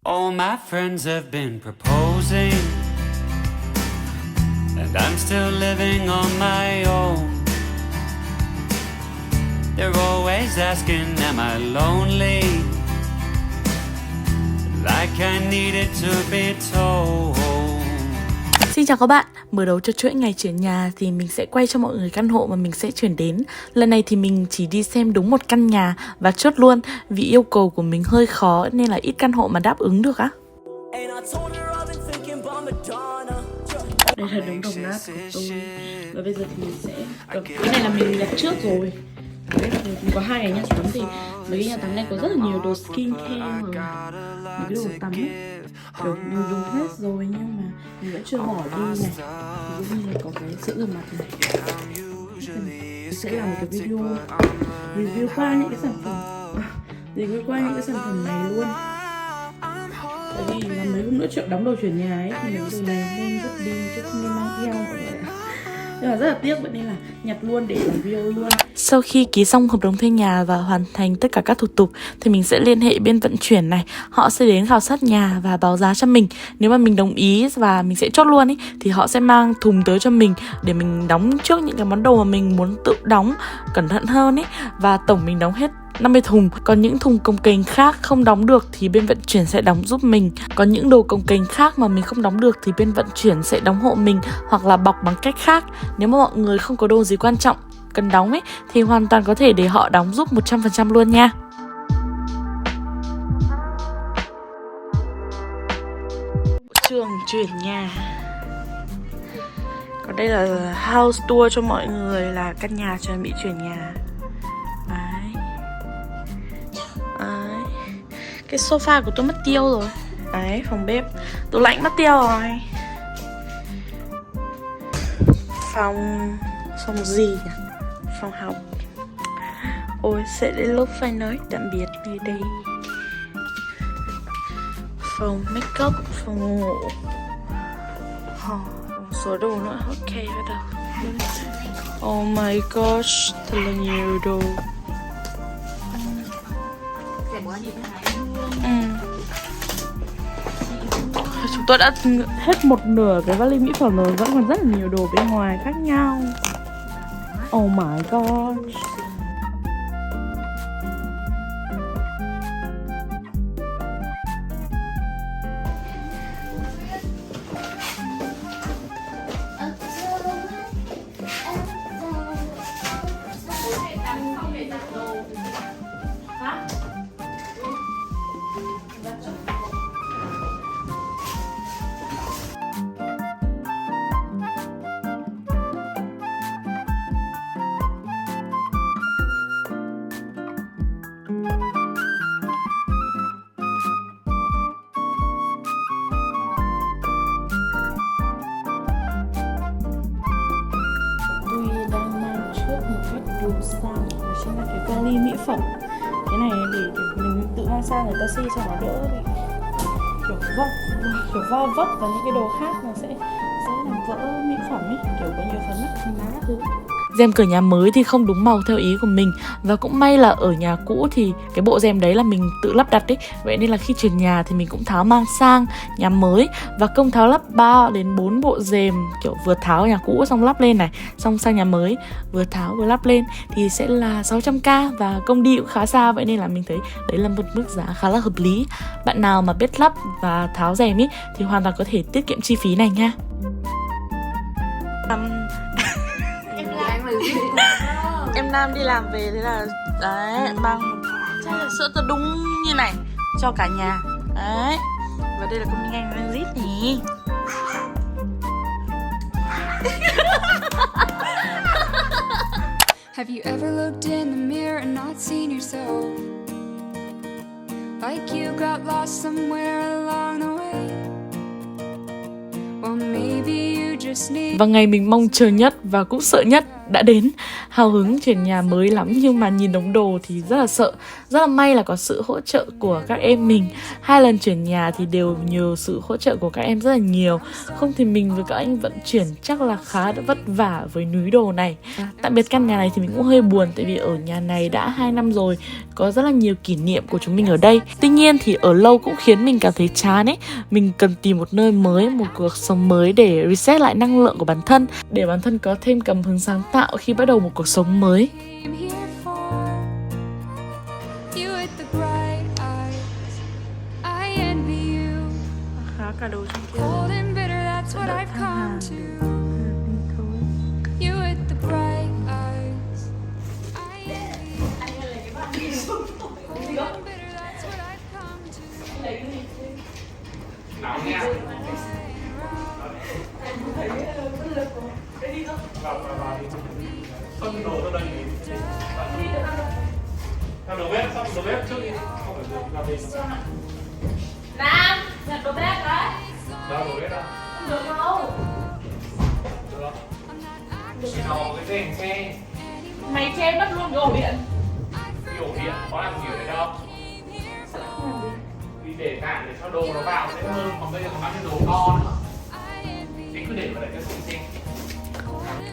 All my friends have been proposing, and I'm still living on my own. They're always asking, am I lonely? Like I needed to be told. Xin chào các bạn, mở đầu cho chuỗi ngày chuyển nhà thì mình sẽ quay cho mọi người căn hộ mà mình sẽ chuyển đến. Lần này thì mình chỉ đi xem đúng một căn nhà và chốt luôn vì yêu cầu của mình hơi khó nên là ít căn hộ mà đáp ứng được á. Đây là đống đồng nát của tôi. Và bây giờ thì mình sẽ... Cái này là mình đặt trước rồi. Đấy, mình có 2 cái nhà tắm thì mấy cái nhà tắm này có rất là nhiều đồ skin care rồi mấy cái đồ tắm ấy. Kiểu mình dùng hết rồi nhưng mà mình vẫn chưa bỏ đi này. Ví dụ như là có cái sữa rửa mặt này. Mình sẽ làm một cái video review qua những cái sản phẩm này luôn. Tại vì là mấy hôm nữa đóng đồ chuyển nhà ấy thì mấy đồ này nên vứt đi chứ không nên mang theo mọi người ạ. Nhưng mà rất là tiếc, vậy nên là nhặt luôn để làm video luôn. Sau khi ký xong hợp đồng thuê nhà và hoàn thành tất cả các thủ tục thì mình sẽ liên hệ bên vận chuyển này. Họ sẽ đến khảo sát nhà và báo giá cho mình. Nếu mà mình đồng ý và mình sẽ chốt luôn ý, thì họ sẽ mang thùng tới cho mình để mình đóng trước những cái món đồ mà mình muốn tự đóng cẩn thận hơn ý. Và tổng mình đóng hết 50 thùng. Còn những thùng cồng kềnh khác không đóng được thì bên vận chuyển sẽ đóng giúp mình. Còn những đồ cồng kềnh khác mà mình không đóng được thì bên vận chuyển sẽ đóng hộ mình hoặc là bọc bằng cách khác. Nếu mà mọi người không có đồ gì quan trọng cần đóng ấy thì hoàn toàn có thể để họ đóng giúp 100% luôn nha. Trường chuyển nhà. Còn đây là house tour cho mọi người, là căn nhà chuẩn bị chuyển nhà. Đấy. Đấy. Cái sofa của tôi mất tiêu rồi. Đấy, phòng bếp. Tủ lạnh mất tiêu rồi. Phòng gì nhỉ? Phòng học. Ôi, sẽ đến lúc phải nói tạm biệt nơi đây. Phòng make up, phòng ngủ. Một số đồ nữa. Ok, bắt đầu. Oh my gosh, thật là nhiều đồ. Chúng tôi đã hết một nửa cái vali mỹ phẩm rồi, vẫn còn rất là nhiều đồ bên ngoài khác nhau. Oh my god. Đồ sang chính là cái vali mỹ phẩm. Cái này để mình tự mang sang người ta xi cho nó đỡ bị kiểu va vấp và những cái đồ khác nó sẽ làm vỡ mỹ phẩm ấy, kiểu có nhiều phần mất má thứ. Rèm cửa nhà mới thì không đúng màu theo ý của mình. Và cũng may là ở nhà cũ thì cái bộ rèm đấy là mình tự lắp đặt ấy. Vậy nên là khi chuyển nhà thì mình cũng tháo mang sang nhà mới. Và công tháo lắp 3 đến 4 bộ rèm, kiểu vừa tháo nhà cũ xong lắp lên này, xong sang nhà mới vừa tháo vừa lắp lên thì sẽ là 600k. Và công đi cũng khá xa, vậy nên là mình thấy đấy là một mức giá khá là hợp lý. Bạn nào mà biết lắp và tháo rèm ấy thì hoàn toàn có thể tiết kiệm chi phí này nha. Em Nam đi làm về thế là đấy, mang một chai sữa tơ đúng như này cho cả nhà. Đấy. Và đây là con Minh Anh đang rít nhỉ. Have you ever looked in the mirror and not seen yourself? Like you got lost somewhere along the way. Well, maybe you just need... Và ngày mình mong chờ nhất và cũng sợ nhất đã đến, hào hứng chuyển nhà mới lắm, nhưng mà nhìn đống đồ thì rất là sợ. Rất là may là có sự hỗ trợ của các em mình. 2 lần chuyển nhà thì đều nhờ sự hỗ trợ của các em rất là nhiều. Không thì mình với các anh vận chuyển chắc là khá vất vả với núi đồ này. Tạm biệt căn nhà này thì mình cũng hơi buồn, tại vì ở nhà này đã 2 năm rồi, có rất là nhiều kỷ niệm của chúng mình ở đây. Tuy nhiên thì ở lâu cũng khiến mình cảm thấy chán ấy. Mình cần tìm một nơi mới, một cuộc sống mới để reset lại năng lượng của bản thân, để bản thân có thêm cảm hứng sáng tạo khi bắt đầu một cuộc sống mới. Khá cả đồ trong kia. Phân đồ ra đây thì theo đầu bếp, xong đầu bếp trước đi, không phải được làm gì. Nam, nhặt đồ bếp đấy. Đâu đầu bếp đâu? Không được đâu. Được. Khi nào cái dèm che. Mày che mất luôn cái ổ điện. Cái ổ điện có làm gì ở đây đâu? Đi để cạn để cho đồ nó vào sẽ hơn, còn bây giờ còn bán cái đồ to nữa. Thì cứ để vào đây cho xem.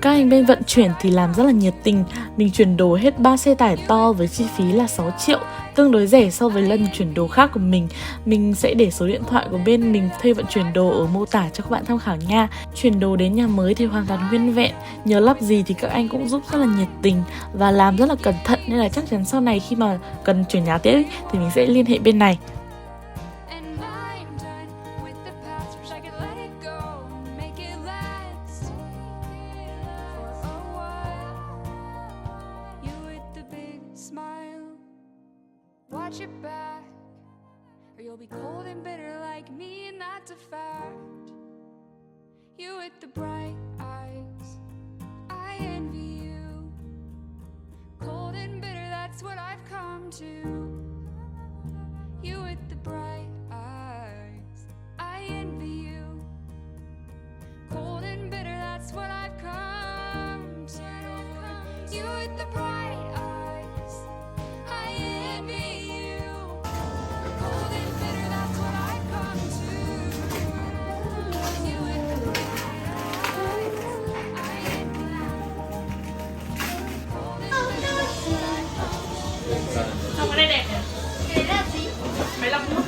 Các anh bên vận chuyển thì làm rất là nhiệt tình. Mình chuyển đồ hết 3 xe tải to với chi phí là 6 triệu, tương đối rẻ so với lần chuyển đồ khác của mình. Mình sẽ để số điện thoại của bên mình thuê vận chuyển đồ ở mô tả cho các bạn tham khảo nha. Chuyển đồ đến nhà mới thì hoàn toàn nguyên vẹn, nhớ lắp gì thì các anh cũng giúp rất là nhiệt tình và làm rất là cẩn thận, nên là chắc chắn sau này khi mà cần chuyển nhà tiếp thì mình sẽ liên hệ bên này. Watch your back, or you'll be cold and bitter like me, and that's a fact. You with the bright eyes, I envy you. Cold and bitter, that's what I've come to. You with the bright eyes, I envy you. Cold and bitter, that's what I've come to. You with the bright eyes, I envy you. Cold and bitter, that's what I've come to. You with the bright eyes, I envy you. Cold and bitter, that's what I've come to. Không, cái này đẹp nhỉ? Cái này là gì? Máy lọc nước.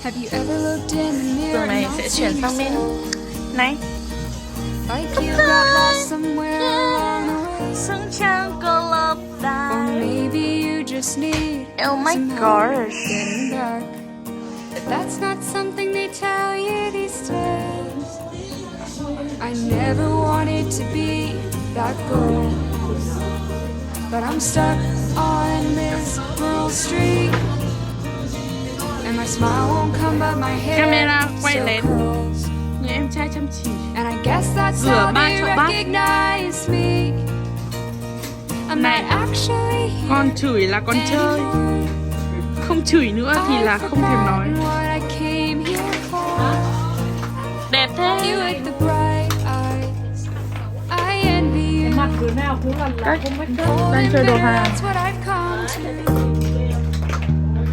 Have you ever looked in the mirror Tường này and sẽ not chuyển seen sang bên yourself? này. Like you got lost somewhere along the way. Sương trăng có lấp Or đài. maybe you just need Oh my some help gosh. getting back. But that's not something they tell you these days. I never wanted to be that girl, but I'm stuck on this rural street, and my smile won't come but my hair Camera quay still lên. curls. Người em trai chăm chỉ. And I guess that's Rửa how bát they cho bác. recognize me. I'm Này, not actually here con chửi là con chơi, anymore. không chửi nữa thì là không thèm nói. I've forgotten what I came here for. Đẹp You thế. with the bright eyes, I envy you. Mặt đứa nào cũng là không make up. Cold Đang and chơi đồ bitter, hàng. that's what I've come to.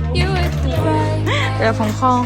You with the bright Đây là phòng kho.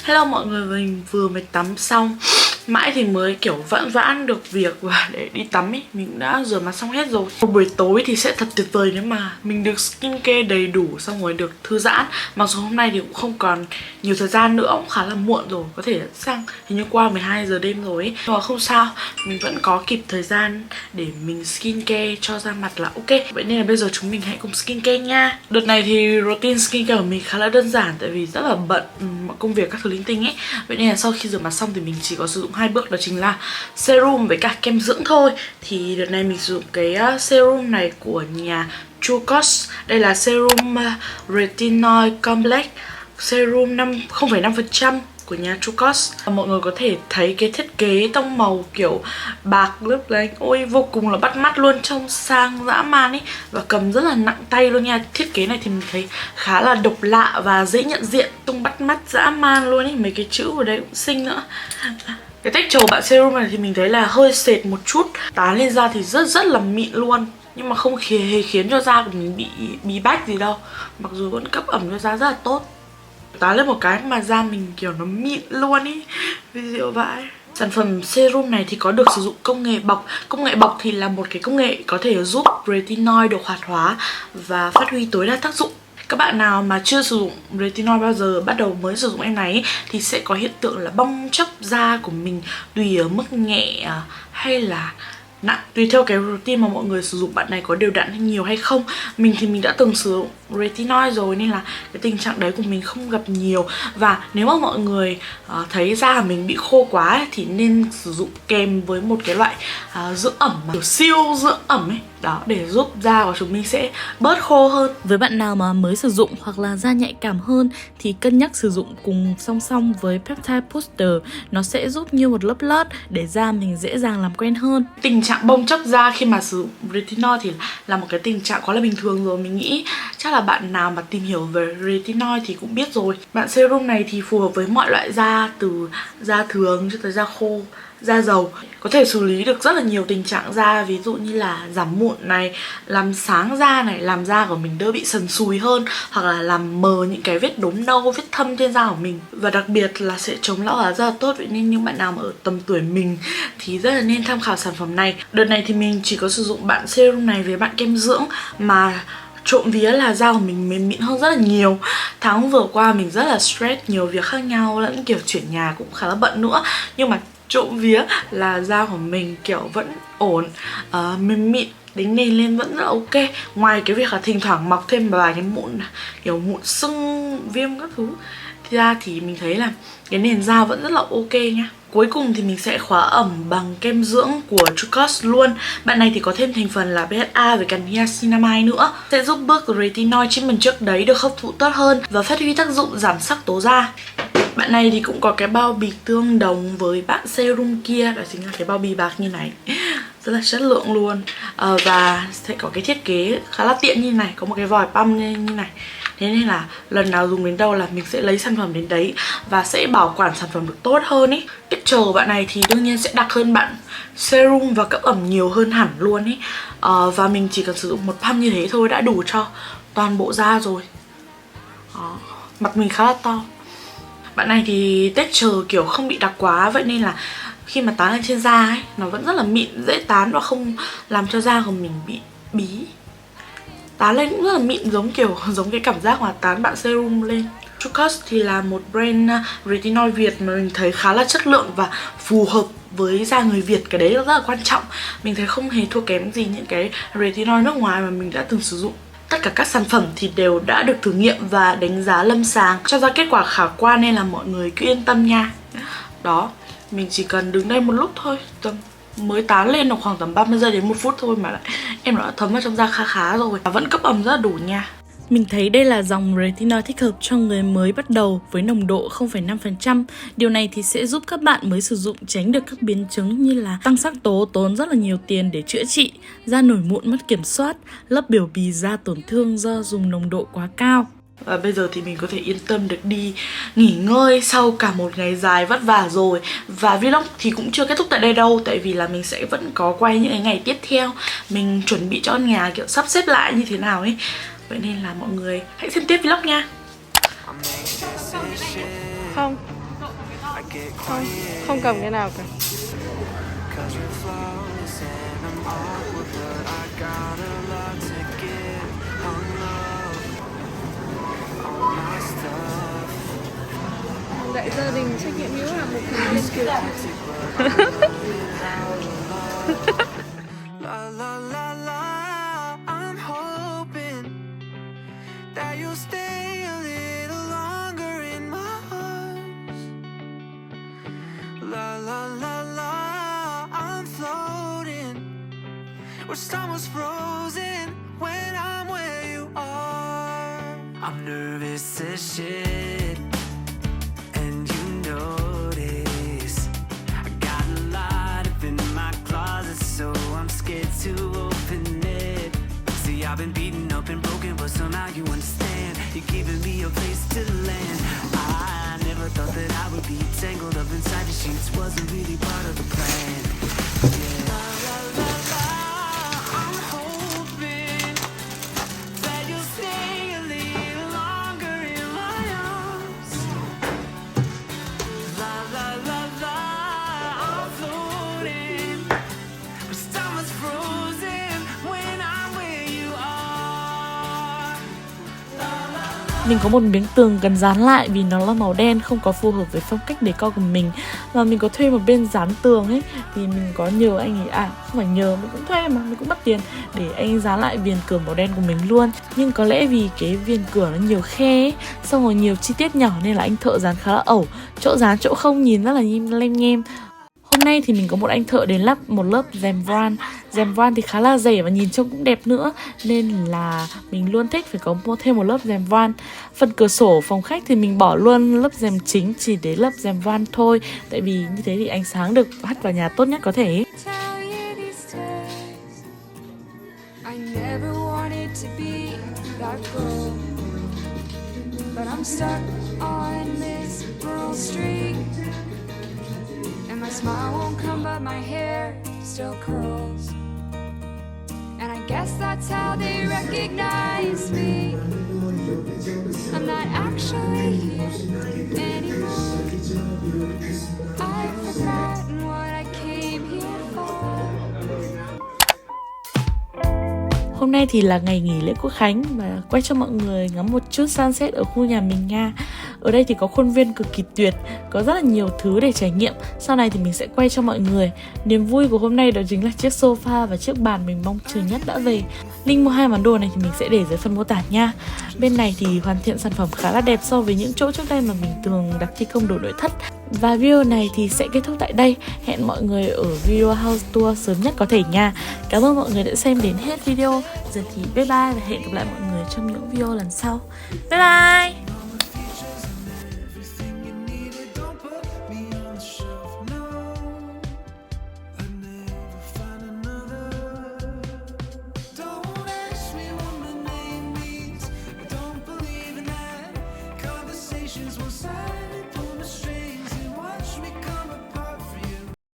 Hello mọi người, mình vừa mới tắm xong. Mãi thì mới kiểu vãn vãn được việc và để đi tắm ấy. Mình cũng đã rửa mặt xong hết rồi. Một buổi tối thì sẽ thật tuyệt vời nếu mà mình được skincare đầy đủ, xong rồi được thư giãn. Mặc dù hôm nay thì cũng không còn nhiều thời gian nữa, cũng khá là muộn rồi. Có thể sang hình như qua 12 giờ đêm rồi ấy. Nhưng mà không sao, mình vẫn có kịp thời gian để mình skincare cho da mặt là ok. Vậy nên là bây giờ chúng mình hãy cùng skincare nha. Đợt này thì routine skincare của mình khá là đơn giản, tại vì rất là bận mọi công việc các thứ linh tinh ấy. Vậy nên là sau khi rửa mặt xong thì mình chỉ có sử dụng 2 bước, đó chính là serum với cả kem dưỡng thôi. Thì đợt này mình sử dụng cái serum này của nhà Chucos. Đây là serum Retinol Complex, serum 0,5% của nhà Chucos. Mọi người có thể thấy cái thiết kế tông màu kiểu bạc lấp lánh, ôi vô cùng là bắt mắt luôn, trông sang dã man ấy, và cầm rất là nặng tay luôn nha. Thiết kế này thì mình thấy khá là độc lạ và dễ nhận diện, trông bắt mắt dã man luôn ấy. Mấy cái chữ ở đây cũng xinh nữa. Cái texture bạn serum này thì mình thấy là hơi sệt một chút, tán lên da thì rất là mịn luôn, nhưng mà không hề khiến cho da của mình bị bí bách gì đâu, mặc dù vẫn cấp ẩm cho da rất là tốt. Tán lên một cái mà da mình kiểu nó mịn luôn ý, vì diệu vãi. Sản phẩm serum này thì có được sử dụng công nghệ bọc. Công nghệ bọc thì là một cái công nghệ có thể giúp retinol được hoạt hóa và phát huy tối đa tác dụng. Các bạn nào mà chưa sử dụng retinol bao giờ, bắt đầu mới sử dụng em này thì sẽ có hiện tượng là bong chóc da của mình, tùy ở mức nhẹ hay là nặng, tùy theo cái routine mà mọi người sử dụng bạn này có đều đặn hay nhiều hay không. Mình thì mình đã từng sử dụng retinol rồi nên là cái tình trạng đấy của mình không gặp nhiều. Và nếu mà mọi người thấy da của mình bị khô quá ấy, thì nên sử dụng kèm với một cái loại dưỡng ẩm kiểu siêu dưỡng ẩm ấy, đó, để giúp da của chúng mình sẽ bớt khô hơn. Với bạn nào mà mới sử dụng hoặc là da nhạy cảm hơn thì cân nhắc sử dụng cùng song song với Peptide Booster. Nó sẽ giúp như một lớp lót để da mình dễ dàng làm quen hơn. Tình trạng bong chóc da khi mà sử dụng retinol thì là một cái tình trạng quá là bình thường rồi. Mình nghĩ chắc là bạn nào mà tìm hiểu về retinol thì cũng biết rồi. Bạn serum này thì phù hợp với mọi loại da, từ da thường cho tới da khô, da dầu. Có thể xử lý được rất là nhiều tình trạng da, ví dụ như là giảm mụn này, làm sáng da này, làm da của mình đỡ bị sần sùi hơn, hoặc là làm mờ những cái vết đốm nâu, vết thâm trên da của mình. Và đặc biệt là sẽ chống lão hóa rất là tốt. Vậy nên những bạn nào mà ở tầm tuổi mình thì rất là nên tham khảo sản phẩm này. Đợt này thì mình chỉ có sử dụng bạn serum này với bạn kem dưỡng mà trộm vía là da của mình mềm mịn hơn rất là nhiều. Tháng vừa qua mình rất là stress, nhiều việc khác nhau, lẫn kiểu chuyển nhà cũng khá là bận nữa. Nhưng mà trộm vía là da của mình kiểu vẫn ổn, mềm mịn, đánh nền lên vẫn rất là ok. Ngoài cái việc là thỉnh thoảng mọc thêm vài cái mụn, kiểu mụn sưng, viêm các thứ, thì ra thì mình thấy là cái nền da vẫn rất là ok nha. Cuối cùng thì mình sẽ khóa ẩm bằng kem dưỡng của Trucos luôn. Bạn này thì có thêm thành phần là BHA với cả niacinamide nữa, sẽ giúp bước retinol treatment trước đấy được hấp thụ tốt hơn và phát huy tác dụng giảm sắc tố da. Bạn này thì cũng có cái bao bì tương đồng với bạn serum kia, đó chính là cái bao bì bạc như này, rất là chất lượng luôn. Và sẽ có cái thiết kế khá là tiện như này, có một cái vòi pump như này. Thế nên là lần nào dùng đến đâu là mình sẽ lấy sản phẩm đến đấy và sẽ bảo quản sản phẩm được tốt hơn ý. Texture của bạn này thì đương nhiên sẽ đặc hơn bạn serum và cấp ẩm nhiều hơn hẳn luôn ý. Và mình chỉ cần sử dụng một pump như thế thôi đã đủ cho toàn bộ da rồi. Mặt mình khá là to. Bạn này thì texture kiểu không bị đặc quá, vậy nên là khi mà tán lên trên da ấy, nó vẫn rất là mịn, dễ tán và không làm cho da của mình bị bí. Tán lên cũng rất là mịn, giống cái cảm giác mà tán bạn serum lên. Trucos thì là một brand retinol Việt mà mình thấy khá là chất lượng và phù hợp với da người Việt, cái đấy rất là quan trọng. Mình thấy không hề thua kém gì những cái retinol nước ngoài mà mình đã từng sử dụng. Tất cả các sản phẩm thì đều đã được thử nghiệm và đánh giá lâm sàng cho ra kết quả khả quan, nên là mọi người cứ yên tâm nha. Đó, mình chỉ cần đứng đây một lúc thôi, mới tán lên được khoảng tầm 30 giây đến 1 phút thôi mà lại em đã thấm vào trong da khá rồi, và vẫn cấp ẩm rất là đủ nha. Mình thấy đây là dòng retinol thích hợp cho người mới bắt đầu với nồng độ 0,5%. Điều này thì sẽ giúp các bạn mới sử dụng tránh được các biến chứng như là tăng sắc tố, tốn rất là nhiều tiền để chữa trị, da nổi mụn mất kiểm soát, lớp biểu bì da tổn thương do dùng nồng độ quá cao. Và bây giờ thì mình có thể yên tâm được đi nghỉ ngơi sau cả một ngày dài vất vả rồi. Và vlog thì cũng chưa kết thúc tại đây đâu, tại vì là mình sẽ vẫn có quay những cái ngày tiếp theo. Mình chuẩn bị cho nhà kiểu sắp xếp lại như thế nào ấy. Vậy nên là mọi người hãy xem tiếp vlog nha. Không cầm cái nào cả. Đại gia đình trách nhiệm hữu hạn một thành viên kiểu where summer's frozen when I'm where you are. I'm nervous as shit, and you notice I got a lot up in my closet, so I'm scared to open it. See, I've been beaten up and broken, but somehow you understand. You're giving me a place to land. I never never thought that I would be tangled up inside the sheets. Wasn't really part of the plan. Yeah. La, la, la, la. I'm hoping that you'll stay a little longer in my arms. La, la, la, la. I'm floating, but stomach's frozen when I'm where you are. Mình có một miếng tường cần dán lại vì nó là màu đen, không có phù hợp với phong cách decor của mình. Và mình có thuê một bên dán tường ấy, thì mình có nhờ anh ấy, không phải nhờ, mình cũng thuê mà, mình cũng mất tiền để anh ấy dán lại viền cửa màu đen của mình luôn. Nhưng có lẽ vì cái viền cửa nó nhiều khe ấy, xong rồi nhiều chi tiết nhỏ nên là anh thợ dán khá là ẩu, chỗ dán chỗ không nhìn rất là lem nhem. Hôm nay thì mình có một anh thợ đến lắp một lớp rèm voan. Rèm voan thì khá là dày và nhìn trông cũng đẹp nữa, nên là mình luôn thích phải có thêm một lớp rèm voan. Phần cửa sổ phòng khách thì mình bỏ luôn lớp rèm chính, chỉ để lớp rèm voan thôi. Tại vì như thế thì ánh sáng được hắt vào nhà tốt nhất có thể. Tell you these days, I never wanted to be that girl, but I'm stuck on this rural street, and my smile won't come but my hair still curls, and I guess that's how they recognize me. I'm not actually here anymore. I've forgotten what I came here for. Hôm nay thì là ngày nghỉ lễ Quốc Khánh và quay cho mọi người ngắm một chút sunset ở khu nhà mình nha. Ở đây thì có khuôn viên cực kỳ tuyệt, có rất là nhiều thứ để trải nghiệm. Sau này thì mình sẽ quay cho mọi người. Niềm vui của hôm nay đó chính là chiếc sofa và chiếc bàn mình mong chờ nhất đã về. Link mua hai món đồ này thì mình sẽ để dưới phần mô tả nha. Bên này thì hoàn thiện sản phẩm khá là đẹp so với những chỗ trước đây mà mình thường đặt thi công đồ nội thất. Và video này thì sẽ kết thúc tại đây. Hẹn mọi người ở video house tour sớm nhất có thể nha. Cảm ơn mọi người đã xem đến hết video. Giờ thì bye bye và hẹn gặp lại mọi người trong những video lần sau. Bye bye! Conversations will silence.